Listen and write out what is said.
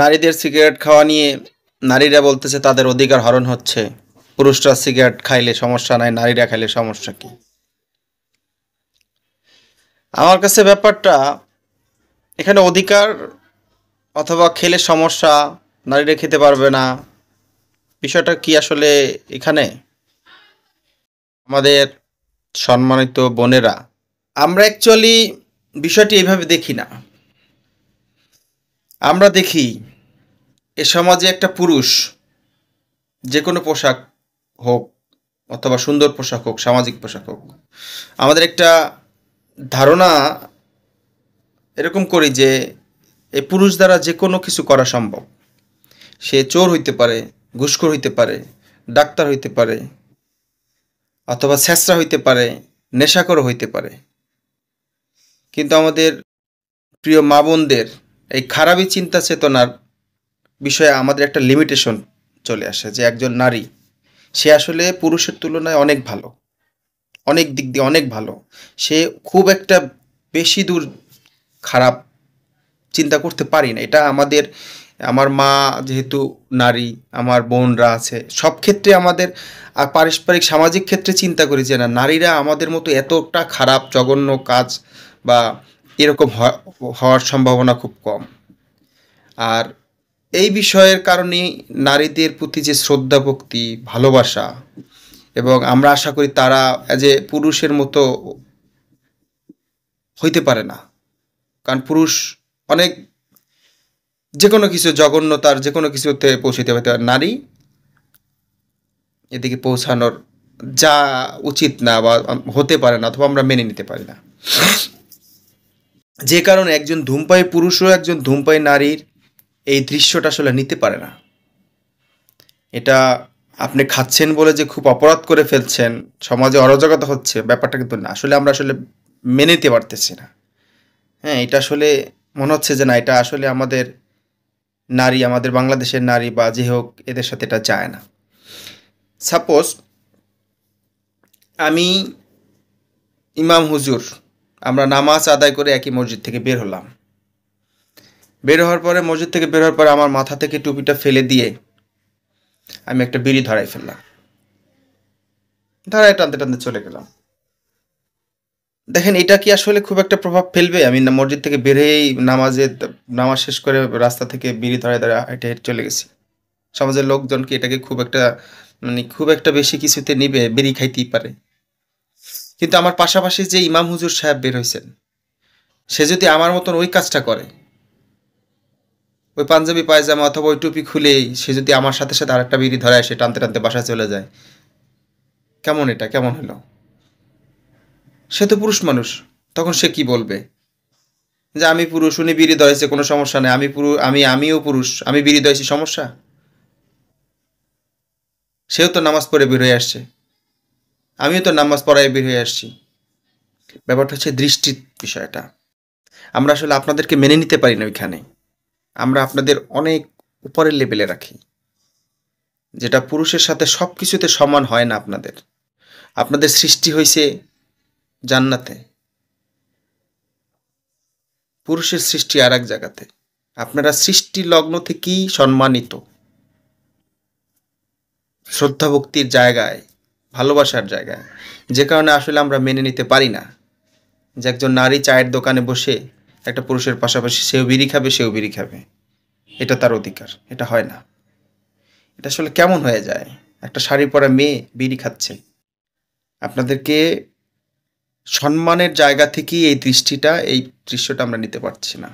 নারীদের সিগারেট খাওয়া নিয়ে নারীরা বলতেছে তাদের অধিকার হরণ হচ্ছে। পুরুষরা সিগারেট খাইলে সমস্যা নাই, নারীরা খাইলে সমস্যা কি? আমার কাছে ব্যাপারটা এখানে অধিকার অথবা খেলে সমস্যা, নারীরা খেতে পারবে না, বিষয়টা কি আসলে এখানে? আমাদের সম্মানিত বোনেরা, আমরা অ্যাকচুয়ালি বিষয়টি এইভাবে দেখি না। আমরা দেখি এ সমাজে একটা পুরুষ যে কোনো পোশাক হোক অথবা সুন্দর পোশাক হোক, সামাজিক পোশাক হোক, আমাদের একটা ধারণা এরকম করি যে এই পুরুষ দ্বারা যে কোনো কিছু করা সম্ভব। সে চোর হইতে পারে, ঘুষখোর হইতে পারে, ডাক্তার হইতে পারে, অথবা ছ্যাঁচড়া হইতে পারে, নেশাখোর হইতে পারে। কিন্তু আমাদের প্রিয় মা বোনদের এই খারাপই চিন্তা চেতনার বিষয়ে আমাদের একটা লিমিটেশন চলে আসে যে একজন নারী সে আসলে পুরুষের তুলনায় অনেক ভালো, অনেক দিক দিয়ে অনেক ভালো। সে খুব একটা বেশি দূর খারাপ চিন্তা করতে পারি না। এটা আমাদের, আমার মা যেহেতু নারী, আমার বোনরা আছে, সব ক্ষেত্রে আমাদের পারস্পরিক সামাজিক ক্ষেত্রে চিন্তা করি যে না, নারীরা আমাদের মতো এতটা খারাপ জঘন্য কাজ বা এরকম হওয়ার সম্ভাবনা খুব কম। আর এই বিষয়ের কারণে নারীদের প্রতি যে শ্রদ্ধা ভক্তি ভালোবাসা, এবং আমরা আশা করি তারা যে পুরুষের মতো হইতে পারে না। কারণ পুরুষ অনেক যে কোনো কিছু জঘন্যতার যে কোনো কিছুতে পৌঁছতে পারে, নারী এদিকে পৌঁছানোর যা উচিত না বা হতে পারে না, অথবা আমরা মেনে নিতে পারি না। যে কারণে একজন ধূমপায়ী পুরুষও একজন ধূমপায়ী নারীর এই দৃশ্যটা আসলে নিতে পারে না। এটা আপনি খাচ্ছেন বলে যে খুব অপরাধ করে ফেলছেন, সমাজে অরাজকতা হচ্ছে, ব্যাপারটা কিন্তু না। আসলে আমরা আসলে মেনে নিতে পারতেছি না। হ্যাঁ, এটা আসলে মনে হচ্ছে যে না, এটা আসলে আমাদের নারী, আমাদের বাংলাদেশের নারী বা যে হোক, এদের সাথে এটা যায় না। সাপোজ আমি ইমাম হুজুর, আমরা নামাজ আদায় করে একই মসজিদ থেকে বের হলাম। বের হওয়ার পরে, মসজিদ থেকে বের হওয়ার পরে আমার মাথা থেকে টুপিটা ফেলে দিয়ে আমি একটা বিড়ি ধরাই ফেললাম। ধরায় টানতে টানতে চলে গেলাম। দেখেন, এটা কি আসলে খুব একটা প্রভাব ফেলবে? আমি মসজিদ থেকে বের হয়েই নামাজ শেষ করে রাস্তা থেকে বিড়ি ধরায় ধরে হেঁটে হেঁটে চলে গেছি। সমাজের লোকজন কি এটাকে খুব একটা, মানে খুব একটা বেশি কিছুতে নিবে? বিড়ি খাইতেই পারে। কিন্তু আমার পাশাপাশি যে ইমাম হুজুর সাহেব বের হয়েছেন, সে যদি আমার মতন ওই কাজটা করে, ওই পাঞ্জাবি পায়জামা অথবা ওই টুপি খুলেই সে যদি আমার সাথে সাথে আরেকটা বিড়ি ধরায়, সে টানতে টানতে বাসায় চলে যায়, এটা কেমন হলো? সে তো পুরুষ মানুষ, তখন সে কি বলবে? যে আমি পুরুষ, উনি বিড়ি ধরেছে, কোনো সমস্যা নেই, আমিও পুরুষ, আমি বিড়ি ধরেছি, সমস্যা? সেও তো নামাজ পড়ে বের হয়ে আসছে, আমিও তো নামাজ পড়ায় বের হয়ে আসছি। ব্যাপারটা হচ্ছে দৃষ্টির বিষয়টা। আমরা আসলে আপনাদেরকে মেনে নিতে পারি না ওইখানে। আমরা আপনাদের অনেক উপরের লেভেলে রাখি, যেটা পুরুষের সাথে সব কিছুতে সমান হয় না। আপনাদের সৃষ্টি হয়েছে জান্নাতে, পুরুষের সৃষ্টি আর এক জায়গাতে। আপনারা সৃষ্টি লগ্ন থেকেই সম্মানিত, শ্রদ্ধা ভক্তির জায়গায়, ভালোবাসার জায়গায়। যে কারণে আসলে আমরা মেনে নিতে পারি না যে একজন নারী চায়ের দোকানে বসে একটা পুরুষের পাশাপাশি সেও বিড়ি খাবে, এটা তার অধিকার। এটা হয় না। এটা আসলে কেমন হয়ে যায়? একটা শাড়ি পরা মেয়ে বিড়ি খাচ্ছে। আপনাদেরকে সম্মানের জায়গা থেকেই এই দৃশ্যটা আমরা নিতে পারছি না।